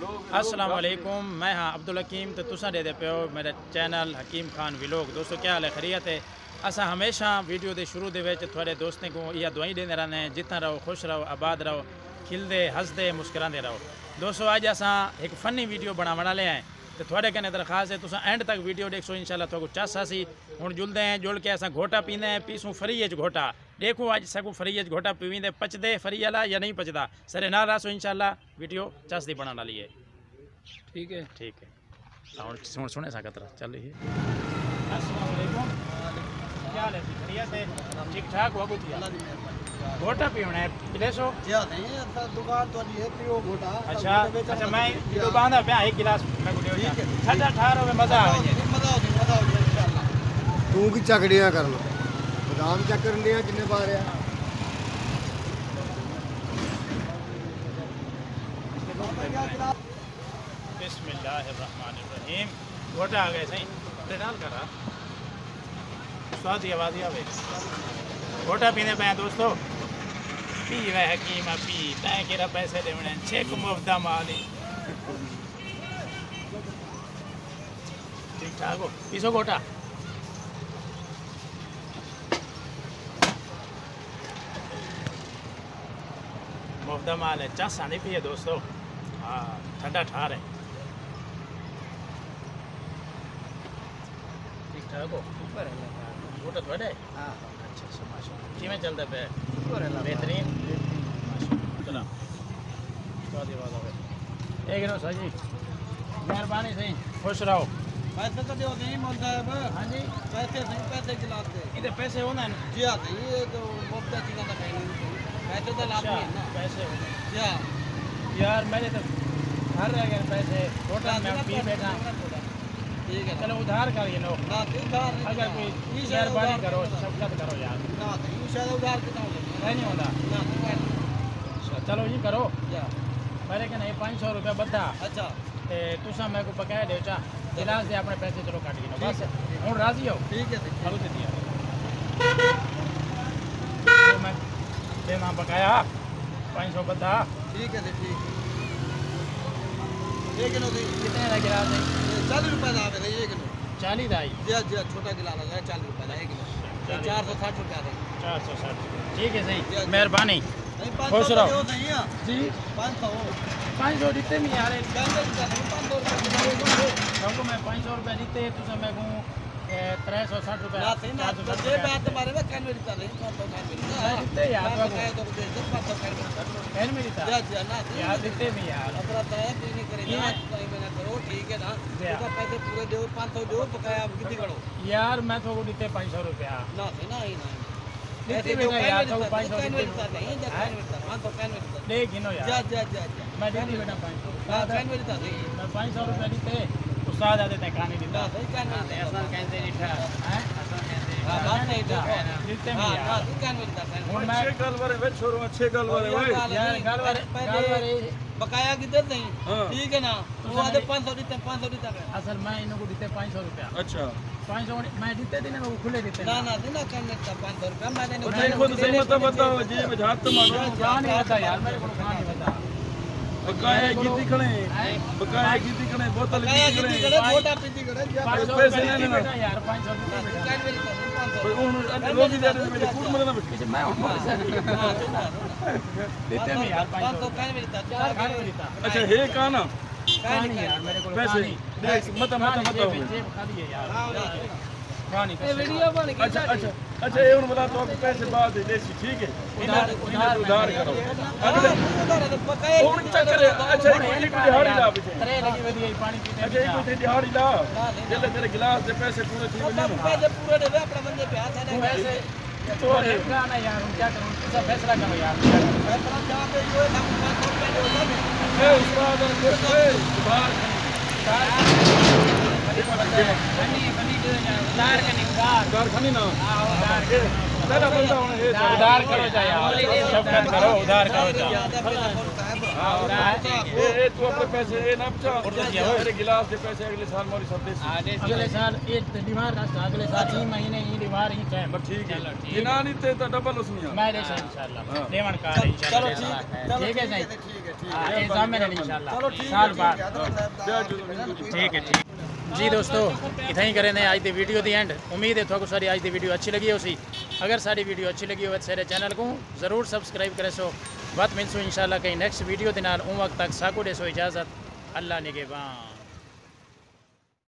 अस्सलाम वालेकुम, मैं हाँ अब्दुल हकीम। तो तुसा दे पे हो मेरा चैनल हकीम खान व्लॉग। दोस्तों क्या हाल है, खैरियत है। असा हमेशा वीडियो के शुरू दे थोड़े दोस्तों को यह दुआई देते रहने हैं, जितना रहो खुश रहो, आबाद रहो, खिलते हंसते मुस्कुराते रहो। दोस्तों अज असा एक फनी वीडियो बनाने वाले हैं, तो थोड़े कने दरखास्त है तुसा एंड तक वीडियो देखो, इंशाल्लाह थोड़ा चस आसी। हुण जुलते हैं, जुल के असा घोटा पींदे हैं, पीसूँ फ्री च घोटा। देखो अज सकूँ फ्री च घोटा पीवींदे, पचदे फ्री वाला या नहीं पचदा। सरे ना रासो इंशाल्लाह वीडियो चस दी बनाने वाली है। ठीक है सुन सुने सा कतरा चल रही है। अस्सलाम वालेकुम, क्या हाल है? खैरियत है, ठीक ठाक हो? घोटा पीना है पिलेसो दुकान तो नहीं है, पियो घोटा। अच्छा अच्छा, मैं किलो बांधा पे एक गिलास मैं को दे ठंडा ठारो में मजा आ जाए। मजा हो इंशाल्लाह। तू की चकड़ियां कर लो, बादाम चेक कर लिया कितने पा रहे हैं। बिस्मिल्लाहिर्रहमानिर्रहीम। घोटा आ गए सही डाल कर रहा स्वाद ही आवाज़ आवे। घोटा पीने पे दोस्तों, पी वह हकीम पी तैं केरा पैसे देने छेक मुफ्ता माली। ठीक ठाक हो? पीसो घोटा। मुफ्ता माल है, चस आनी पिए दोस्तों। हाँ ठंडा ठार है। ठीक ठाक हो? घोटा थोड़े? हाँ अच्छा अच्छा माशाल्लाह। किमें चलता पे? बेहतरीन चला एक नो सर जी, मेहरबानी सही, खुश रहो। पैसे तो दो नहीं मोल साहब। हाँ जी पैसे नहीं, पैसे खिलाफ दे इधर पैसे होना है जी। हाँ ये तो मुफ्त चीज़ का कहीं नहीं, पैसे तो लाभ नहीं है ना। पैसे होने जी हाँ यार, मेरे तो घर रह गए पैसे। होटल में पी बैठा। ठीक है, चलो उधार करिए लो। ना उधार अगर कोई मेहरबानी करो, शफकत करो यार। ना शायद उधार कितना नहीं होता ना। चलो ये करो क्या मेरे के नहीं 500 रुपया बद्धा। अच्छा ते तुसा मेरे को बकाया दे चा गिलास दे अपने पैसे चलो काट गिनो बस। हूँ राजी हो? ठीक है चलो दे दिया तो मैं देना बकाया 500 बद्धा। ठीक है ठीक है। एक किलो कितने का गिलास है? 40 रुपये का आवे एक किलो। 40 का ही? जी जी, छोटा गिलास है 40 रुपये का 1 किलो। 460 रुपया है। 460। ठीक है सही, मेहरबानी। नहीं खुश 500 रहो नहीं है जी। 500 जीते नहीं यार, 500 रुपये हमको मैं 500 रुपये जीते तुझे मैं कहूँ 360 रुपये। ना सही ना, ये बात तुम्हारे में कैन मेरी तरह नहीं, तो कैन मेरी जीते यार तो दे दे 500 कैन मेरी कहन मेरी था जी जी ना यार, जीते नहीं यार। अपना तय नहीं करेगा, कोई मना करो ठीक है ना। तो पैसे पूरे दो, 500 दो, बकाया आप कितनी करो यार। मैं तो जीते 500 रुपया ना सही ना ही ना जीते भी नहीं यार। तो 500 कैन मेरी तरह नहीं, कैन मेरी तरह 500 कैन मेरी तरह देख गिनो यार। जी जी जी मैं जीती बेटा 500। कैन मेरी तरह नहीं मैं 500 रुपये जीते उस्ताद आते थे कहानी ना देता सही कैन मेरी तरह कैसे जीता है? हां बात नहीं तो जीते हां नहीं ना यार। कैन मेरी तरह ਹੁਣ ਮੈਂ ਛੇ ਗੱਲ ਬਾਰੇ ਵੇ ਛੋੜੋ ਛੇ ਗੱਲ ਬਾਰੇ ਓਏ यार गल बारे बकाया किधर नहीं ठीक है ना। वो आधे 500 देते 500 देता है। असल मैं इनको को देते 500 रुपया। अच्छा 500 मैं देते थे ना, वो खुले देते ना ना देना कम लगता 500 रुपया मैं देने नहीं खुद सही मत बताओ जी में हाथ तो मारो कहाँ नहीं बता यार, मेरे को कहाँ नहीं बता। बकाया गीती खड़े बकाया गीती खड़े बोतल बकाया गीती कितनी खड़े करे छोटा पीती करे 500 पैसे रुपया नहीं देते लेना। बेटा यार, 500 रुपया बेटा। कैन मेरी तरह 500 कोई उन रोजी दे दे मेरे कूट मरना पीछे मैं हूँ देते नहीं यार 500 कैन मेरी तरह चार खाने में देता। अच्छा हे का ना कहाँ नहीं यार, मेरे को पैसे देख मत मत मत जेब खा दिए यार। कहाँ नहीं ये वीडियो बन गई। अच्छा अच्छा अच्छा ये उन बता तो आपको पैसे बाद दे देसी ठीक है उधार करो अगले बकाया उन चक्कर अच्छा एक दिहाड़ी ला पीछे तरे लगी हुई है पानी पीते अच्छा एक कोई दिहाड़ी ला जल्दी तेरे गिलास से पैसे पूरे ठीक सब नहीं पैसे पूरे दे अपने बंदे पे हाथ है वैसे तो क्या ना यार, क्या करूँ सब फैसला करो यार। फैसला जहाँ पे ये हम 500 रुपए दे दो ए उस्ताद उधार कारखानी ना तेरा बंदा होना है उधार करो जा यार, शफकत करो, उधार करो जा। ए तू अपने पैसे ए ना बचा मेरे गिलास के पैसे अगले साल मोरी सब दे अगले साल एक दीवार का अगले साल ही महीने ही दीवार ही टाइम ठीक है जिना नहीं ते तो डबल उसमें मैं इंशाल्लाह देवन का इंशाल्लाह। ठीक है सही। ठीक है। इंशाल्लाह साल बाद ठीक है। जी दोस्तों इतना ही करें अज की वीडियो की एंड। उम्मीद है थोड़ा सारी अज की वीडियो अच्छी लगी हो सी। अगर सारी वीडियो अच्छी लगी हो सारे चैनल को ज़रूर सब्सक्राइब करे सो। बात मिलसो इंशाल्लाह कहीं नेक्स्ट वीडियो के नाल। उन वक्त तक साकू दे सो इजाज़त। अल्लाह निगहबान।